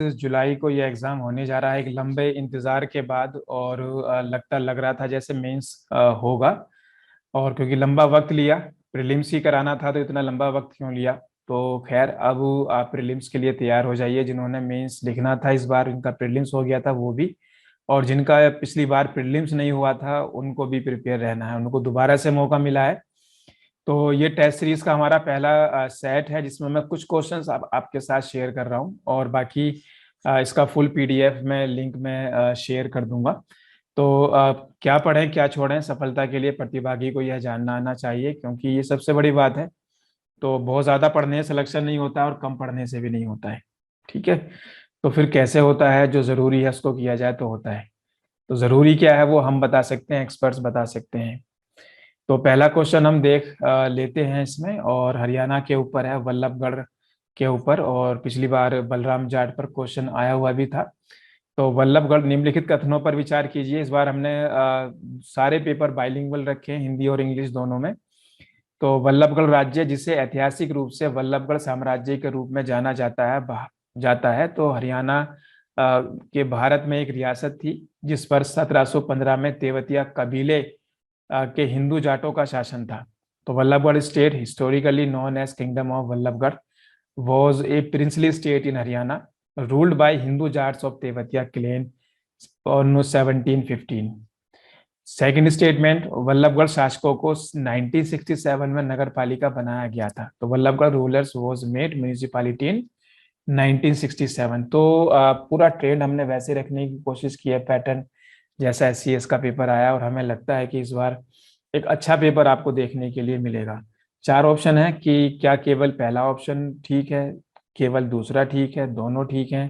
जुलाई को ये एग्ज़ाम होने जा रहा है, एक लंबे इंतज़ार के बाद। और लग रहा था जैसे मेंस होगा। और क्योंकि लंबा वक्त लिया, प्रीलिम्स ही कराना था तो इतना लंबा वक्त क्यों लिया। तो खैर, अब आप प्रीलिम्स के लिए तैयार हो जाइए। जिन्होंने मेंस लिखना था, इस बार इनका प्रीलिम्स हो गया था वो भी। और जिनका पिछली बार प्रीलिम्स नहीं हुआ था उनको भी प्रिपेयर रहना है, उनको दोबारा से मौका मिला है। तो ये टेस्ट सीरीज का हमारा पहला सेट है, जिसमें मैं कुछ क्वेश्चंस आपके साथ शेयर कर रहा हूँ। और बाकी इसका फुल पीडीएफ मैं लिंक में शेयर कर दूंगा। तो क्या पढ़ें क्या छोड़ें, सफलता के लिए प्रतिभागी को यह जानना आना चाहिए, क्योंकि ये सबसे बड़ी बात है। तो बहुत ज़्यादा पढ़ने से सिलेक्शन नहीं होता और कम पढ़ने से भी नहीं होता है। ठीक है। तो फिर कैसे होता है? जो ज़रूरी है उसको किया जाए तो होता है। तो ज़रूरी क्या है वो हम बता सकते हैं, एक्सपर्ट्स बता सकते हैं। तो पहला क्वेश्चन हम देख लेते हैं इसमें, और हरियाणा के ऊपर है, वल्लभगढ़ के ऊपर। और पिछली बार बलराम जाट पर क्वेश्चन आया हुआ भी था। तो वल्लभगढ़ निम्नलिखित कथनों पर विचार कीजिए। इस बार हमने सारे पेपर बाइलिंगुअल रखे हैं, हिंदी और इंग्लिश दोनों में। तो वल्लभगढ़ राज्य, जिसे ऐतिहासिक रूप से वल्लभगढ़ साम्राज्य के रूप में जाना जाता है, तो हरियाणा के भारत में एक रियासत थी, जिस पर 1715 में तेवतिया कबीले के हिंदू जाटों का शासन था। तो Ballabhgarh state, historically known as kingdom of Ballabhgarh, was a princely state in Haryana, ruled by Hindu Jats of Tevatia clan on 1715। Second statement, Vallabhgarh शासकों को 1967 में नगर पालिका बनाया गया था। तो Ballabhgarh rulers was made municipality in 1967। तो पूरा ट्रेंड हमने वैसे रखने की कोशिश की है, पैटर्न जैसा एससीएस का पेपर आया। और हमें लगता है कि इस बार एक अच्छा पेपर आपको देखने के लिए मिलेगा। चार ऑप्शन है कि क्या केवल पहला ऑप्शन ठीक है, केवल दूसरा ठीक है, दोनों ठीक है,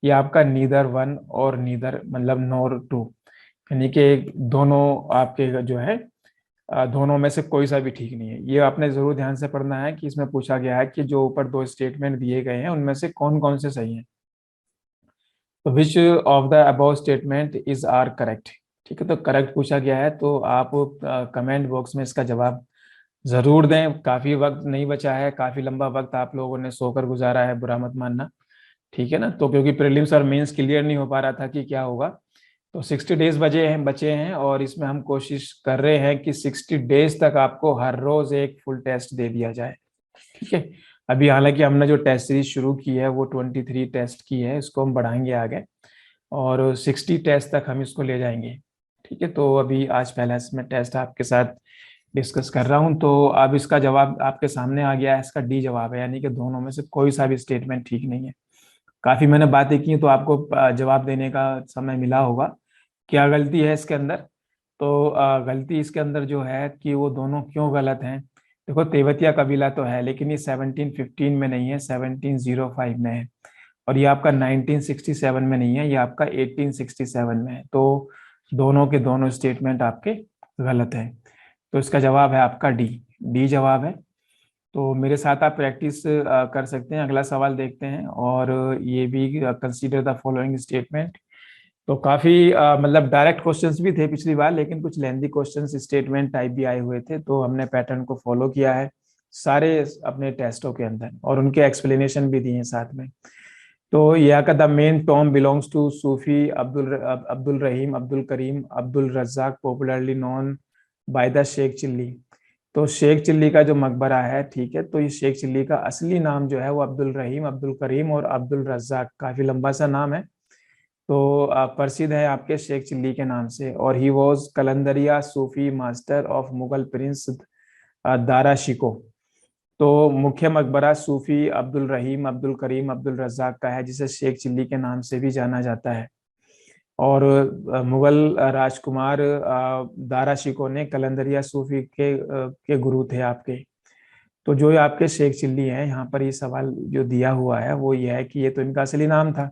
या आपका नीदर वन और नीदर मतलब नोर टू, यानी कि दोनों आपके जो है दोनों में से कोई सा भी ठीक नहीं है। ये आपने जरूर ध्यान से पढ़ना है कि इसमें पूछा गया है कि जो ऊपर दो स्टेटमेंट दिए गए हैं उनमें से कौन कौन से सही हैं। तो which of the above statement is are correct. ठीक है, तो करेक्ट पूछा गया है, तो आप कमेंट बॉक्स में इसका जवाब जरूर दें। काफी वक्त नहीं बचा है, काफी लंबा वक्त आप लोगों ने सोकर गुजारा है, बुरा मत मानना। ठीक है ना। तो क्योंकि प्रीलिम्स और मेंस क्लियर नहीं हो पा रहा था कि क्या होगा, तो 60 डेज बचे हैं। और इसमें हम कोशिश कर रहे हैं कि 60 डेज तक आपको हर रोज एक फुल टेस्ट दे दिया जाए। ठीक है। अभी हालांकि हमने जो टेस्ट सीरीज शुरू की है वो 23 टेस्ट की है, इसको हम बढ़ाएंगे आगे, और 60 टेस्ट तक हम इसको ले जाएंगे। ठीक है। तो अभी आज पहला इसमें टेस्ट आपके साथ डिस्कस कर रहा हूं। तो अब इसका जवाब आपके सामने आ गया है, इसका डी जवाब है, यानी कि दोनों में से कोई सा भी स्टेटमेंट ठीक नहीं है। काफी मैंने बातें की तो आपको जवाब देने का समय मिला होगा। क्या गलती है इसके अंदर? तो गलती इसके अंदर जो है कि वो दोनों क्यों गलत हैं। देखो, तेवतिया कबीला तो है, लेकिन ये 1715 में नहीं है, 1705 में है। और ये आपका 1967 में नहीं है, ये आपका 1867 में है। तो दोनों के दोनों स्टेटमेंट आपके गलत है। तो इसका जवाब है आपका डी। डी जवाब है। तो मेरे साथ आप प्रैक्टिस कर सकते हैं। अगला सवाल देखते हैं, और ये भी कंसीडर द फॉलोइंग स्टेटमेंट। तो काफी मतलब डायरेक्ट क्वेश्चंस भी थे पिछली बार, लेकिन कुछ लेंथी क्वेश्चंस स्टेटमेंट टाइप भी आए हुए थे, तो हमने पैटर्न को फॉलो किया है सारे अपने टेस्टों के अंदर, और उनके एक्सप्लेनेशन भी दिए हैं साथ में। तो यहाँ का the main tomb belongs to Sufi Abdul Rahim Abdul Karim Abdul Razzaq, popularly known by the Sheikh Chilli. तो शेख चिल्ली का जो मकबरा है, ठीक है, तो ये शेख चिल्ली का असली नाम जो है वो अब्दुल रहीम अब्दुल करीम और अब्दुल रज्जाक, काफी लंबा सा नाम है। तो प्रसिद्ध है आपके शेख चिल्ली के नाम से। और he was Qalandariya Sufi master of Mughal prince Dara Shikoh. तो मुख्य मकबरा सूफी अब्दुल रहीम अब्दुल करीम अब्दुल रज्जाक का है, जिसे शेख चिल्ली के नाम से भी जाना जाता है। और मुगल राजकुमार दारा शिको ने कलंदरिया सूफी के गुरु थे आपके। तो जो ये आपके शेख चिल्ली हैं, यहाँ पर ये सवाल जो दिया हुआ है वो ये है कि ये तो इनका असली नाम था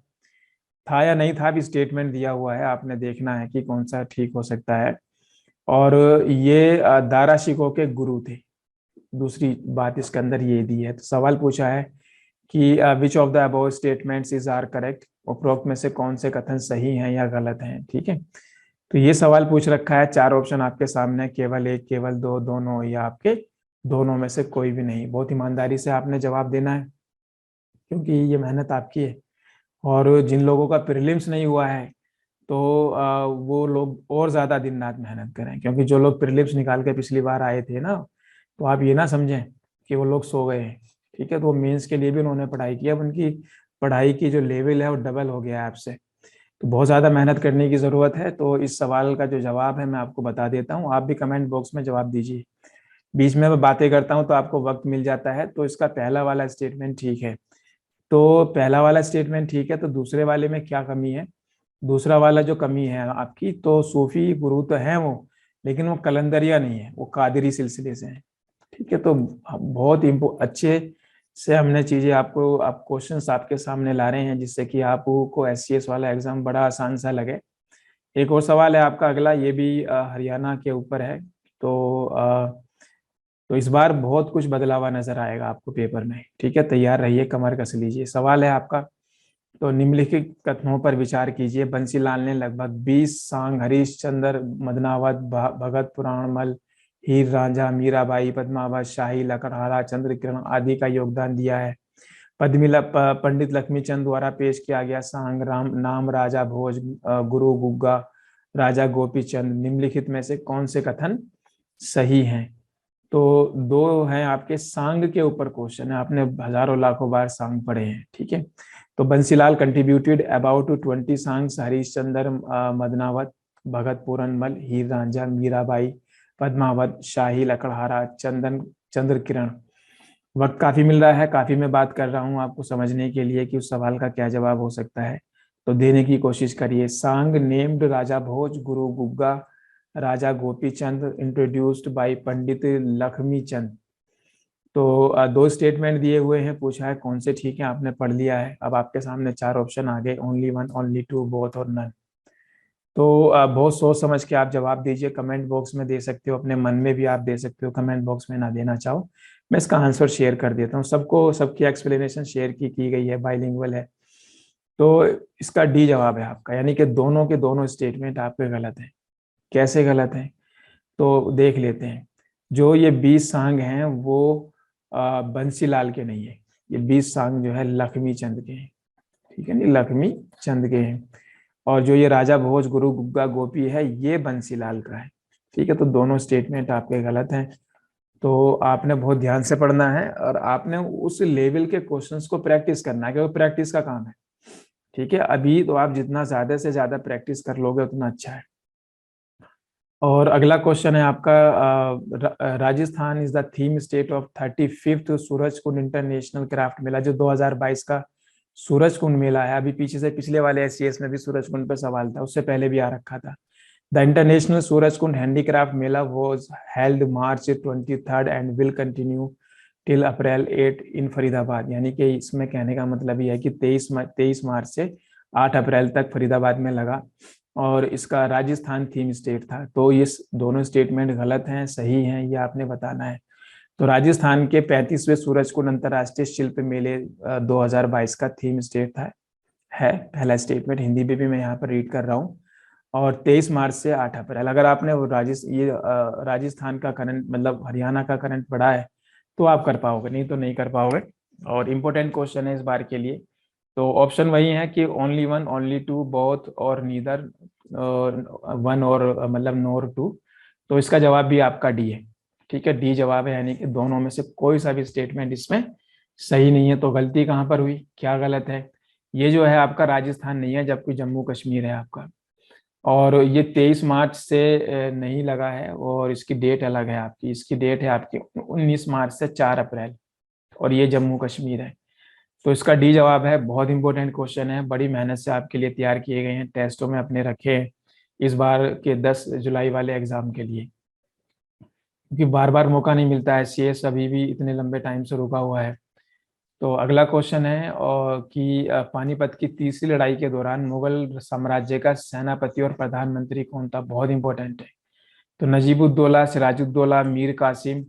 या नहीं था, भी स्टेटमेंट दिया हुआ है, आपने देखना है कि कौन सा ठीक हो सकता है। और ये दारा शिकोह के गुरु थे। दूसरी बात इसके अंदर ये दी है। तो सवाल पूछा है कि which of the above statements is are correct, उपरोक्त में से कौन से कथन सही हैं या गलत हैं। ठीक है। तो ये सवाल पूछ रखा है, चार ऑप्शन आपके सामने, केवल एक, केवल दो, दोनों, या आपके दोनों में से कोई भी नहीं। बहुत ईमानदारी से आपने जवाब देना है, क्योंकि ये मेहनत आपकी है। और जिन लोगों का प्रीलिम्स नहीं हुआ है तो वो लोग और ज़्यादा दिन रात मेहनत करें, क्योंकि जो लोग प्रीलिम्स निकाल के पिछली बार आए थे ना, तो आप ये ना समझें कि वो लोग सो गए हैं। ठीक है, तो मेंस के लिए भी उन्होंने पढ़ाई की, अब उनकी पढ़ाई की जो लेवल है वो डबल हो गया है आपसे। तो बहुत ज़्यादा मेहनत करने की ज़रूरत है। तो इस सवाल का जो जवाब है मैं आपको बता देता हूँ, आप भी कमेंट बॉक्स में जवाब दीजिए। बीच में मैं बातें करता हूँ तो आपको वक्त मिल जाता है। तो इसका पहला वाला स्टेटमेंट ठीक है। तो पहला वाला स्टेटमेंट ठीक है, तो दूसरे वाले में क्या कमी है? दूसरा वाला जो कमी है आपकी, तो सूफी गुरु तो है वो, लेकिन वो कलंदरिया नहीं है, वो कादरी सिलसिले से है। ठीक है, तो बहुत अच्छे से हमने चीजें आपको, आप क्वेश्चंस आपके सामने ला रहे हैं जिससे कि आपको एससीएस वाला एग्जाम बड़ा आसान सा लगे। एक और सवाल है आपका अगला, ये भी हरियाणा के ऊपर है। तो तो इस बार बहुत कुछ बदलाव हुआ नजर आएगा आपको पेपर में। ठीक है, तैयार रहिए, कमर कस लीजिए। सवाल है आपका, तो निम्नलिखित कथनों पर विचार कीजिए। बंसीलाल ने लगभग 20 सांग हरिश्चंद्र, मदनावत, भगत पुराणमल, हीर रांझा, मीराबाई, पद्मावत, शाही लकड़हारा, चंद्र किरण आदि का योगदान दिया है। पंडित लक्ष्मीचंद द्वारा पेश किया गया सांग राम नाम राजा भोज, गुरु गुग्गा, राजा गोपीचंद, निम्नलिखित में से कौन से कथन सही हैं? तो दो हैं आपके सांग के ऊपर क्वेश्चन है, आपने हजारों लाखों बार सांग पढ़े हैं। ठीक है, तो Bansilal contributed about 20 songs, Harishchandra, Madanavat, Bhagat Puranmal, Heer Ranjha, Mirabai, Padmavat, Shahi Lakadhara, Chandra Kiran. वक्त काफी मिल रहा है, काफी मैं बात कर रहा हूँ आपको समझने के लिए कि उस सवाल का क्या जवाब हो सकता है, तो देने की कोशिश करिए। सांग named Raja Bhoj, Guru Gugga, Raja Gopichand, introduced by पंडित लक्ष्मी चंद। तो दो स्टेटमेंट दिए हुए हैं, पूछा है कौन से ठीक है, आपने पढ़ लिया है। अब आपके सामने चार ऑप्शन आ गए, only one, only two, both और नन। तो बहुत सोच समझ के आप जवाब दीजिए। कमेंट बॉक्स में दे सकते हो, अपने मन में भी आप दे सकते हो, कमेंट बॉक्स में ना देना चाहो। मैं इसका आंसर शेयर कर देता हूँ सबको, सबकी एक्सप्लेनेशन शेयर की गई है, बाइलिंगुअल है। तो इसका डी जवाब है आपका, यानी कि दोनों के दोनों स्टेटमेंट आपके गलत हैं। कैसे गलत हैं? तो देख लेते हैं। जो ये 20 सांग हैं वो बंसीलाल के नहीं है, ये 20 सांग जो है लक्ष्मी चंद के हैं। ठीक है, नहीं, लक्ष्मी चंद के हैं। और जो ये राजा भोज, गुरु गुग्गा, गोपी है, ये बंसीलाल का है। ठीक है, तो दोनों स्टेटमेंट आपके गलत हैं। तो आपने बहुत ध्यान से पढ़ना है और आपने उस लेवल के क्वेश्चंस को प्रैक्टिस करना है, क्योंकि प्रैक्टिस का काम है। ठीक है, अभी तो आप जितना ज्यादा से ज्यादा प्रैक्टिस कर लोगे उतना अच्छा है। और अगला क्वेश्चन है आपका, Rajasthan is the theme state of 35th Suraj Kund international craft mela, जो 2022 का सूरज कुंड मेला है। अभी पीछे से पिछले वाले एससीएस में भी सूरज कुंड पे सवाल था, उससे पहले भी आ रखा था। The international Suraj Kund handicraft Mela was held March 23 and will continue till April 8 इन फरीदाबाद। यानी कि इसमें कहने का मतलब ये है कि 23 मार्च से 8 अप्रैल तक फरीदाबाद में लगा, और इसका राजस्थान थीम स्टेट था। तो ये दोनों स्टेटमेंट गलत हैं, सही हैं, ये आपने बताना है। तो राजस्थान के 35वें सूरज कुंड अंतर्राष्ट्रीय शिल्प मेले 2022 का थीम स्टेट था, है पहला स्टेटमेंट। हिंदी में भी मैं यहाँ पर रीड कर रहा हूँ। और 23 मार्च से 8 अप्रैल, अगर आपने वो राजस्थान का करंट मतलब हरियाणा का करंट पढ़ा है तो आप कर पाओगे, नहीं तो नहीं कर पाओगे। और इम्पोर्टेंट क्वेश्चन है इस बार के लिए। तो ऑप्शन वही है कि only one, only two, both और नीदर, वन और मतलब नोर टू। तो इसका जवाब भी आपका डी है। ठीक है, डी जवाब है, यानी कि दोनों में से कोई सा भी स्टेटमेंट इसमें सही नहीं है। तो गलती कहाँ पर हुई, क्या गलत है? ये जो है आपका राजस्थान नहीं है, जबकि जम्मू कश्मीर है आपका। और ये 23 मार्च से नहीं लगा है, और इसकी डेट अलग है आपकी। इसकी डेट है आपकी 19 मार्च से 4 अप्रैल, और ये जम्मू कश्मीर है। तो इसका डी जवाब है। बहुत इंपॉर्टेंट क्वेश्चन है, बड़ी मेहनत से आपके लिए तैयार किए गए हैं, टेस्टों में अपने रखे हैं इस बार के 10 जुलाई वाले एग्जाम के लिए, क्योंकि बार बार मौका नहीं मिलता है, सीएस अभी भी इतने लंबे टाइम से रुका हुआ है। तो अगला क्वेश्चन है और कि पानीपत की तीसरी लड़ाई के दौरान मुगल साम्राज्य का सेनापति और प्रधानमंत्री कौन था? बहुत इंपॉर्टेंट है। तो नजीबुद्दौला, सिराजुद्दौला, मीर कासिम,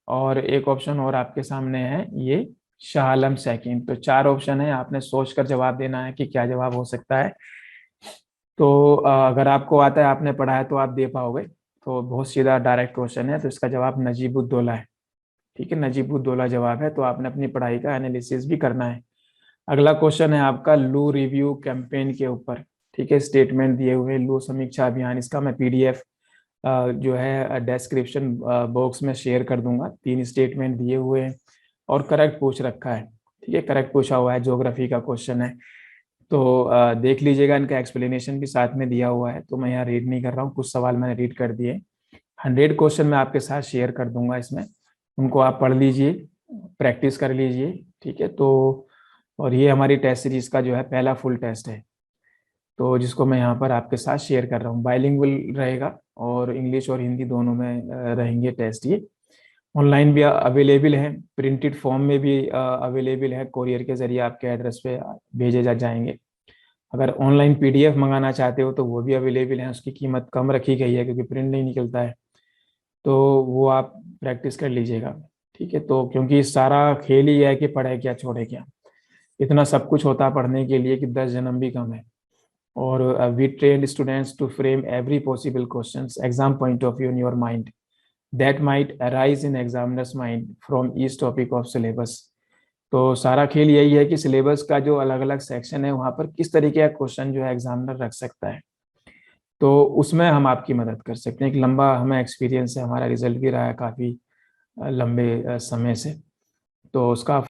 और एक ऑप्शन और आपके सामने है, ये शाह आलम सेकंड। तो चार ऑप्शन है, आपने सोचकर जवाब देना है कि क्या जवाब हो सकता है। तो अगर आपको आता है, आपने पढ़ा है, तो आप दे पाओगे। तो बहुत सीधा डायरेक्ट क्वेश्चन है, तो इसका जवाब नजीबुद्दौला है। ठीक है, नजीबुद्दौला जवाब है। तो आपने अपनी पढ़ाई का एनालिसिस भी करना है। अगला क्वेश्चन है आपका लू रिव्यू कैंपेन के ऊपर। ठीक है, स्टेटमेंट दिए हुए लू समीक्षा अभियान, इसका मैं पीडीएफ जो है डिस्क्रिप्शन बॉक्स में शेयर कर दूंगा। 3 स्टेटमेंट दिए हुए हैं और करेक्ट पूछ रखा है। ठीक है, करेक्ट पूछा हुआ है, ज्योग्राफी का क्वेश्चन है। तो देख लीजिएगा, इनका एक्सप्लेनेशन भी साथ में दिया हुआ है, तो मैं यहाँ रीड नहीं कर रहा हूँ, कुछ सवाल मैंने रीड कर दिए। 100 क्वेश्चन मैं आपके साथ शेयर कर दूंगा इसमें, उनको आप पढ़ लीजिए, प्रैक्टिस कर लीजिए। ठीक है, तो और ये हमारी टेस्ट सीरीज का जो है पहला फुल टेस्ट है, तो जिसको मैं यहाँ पर आपके साथ शेयर कर रहा हूँ। बाइलिंगुअल रहेगा और इंग्लिश और हिंदी दोनों में रहेंगे टेस्ट। ये ऑनलाइन भी अवेलेबल है, प्रिंटेड फॉर्म में भी अवेलेबल है, कोरियर के जरिए आपके एड्रेस पे भेजे जाएंगे। अगर ऑनलाइन पीडीएफ मंगाना चाहते हो तो वो भी अवेलेबल है, उसकी कीमत कम रखी गई है क्योंकि प्रिंट नहीं निकलता है, तो वो आप प्रैक्टिस कर लीजिएगा। ठीक है, तो क्योंकि सारा खेल ही है कि पढ़े क्या छोड़े क्या, इतना सब कुछ होता है पढ़ने के लिए कि 10 जन्म भी कम है। और we train students to frame every possible questions exam point of view in your mind that might arise in examiners mind from each topic of syllabus. तो सारा खेल यही है कि सिलेबस का जो अलग अलग सेक्शन है वहां पर किस तरीके का क्वेश्चन जो है एग्जामिनर रख सकता है, तो उसमें हम आपकी मदद कर सकते हैं। एक लंबा हमें एक्सपीरियंस है, हमारा रिजल्ट भी रहा है काफ़ी लंबे समय से, तो उसका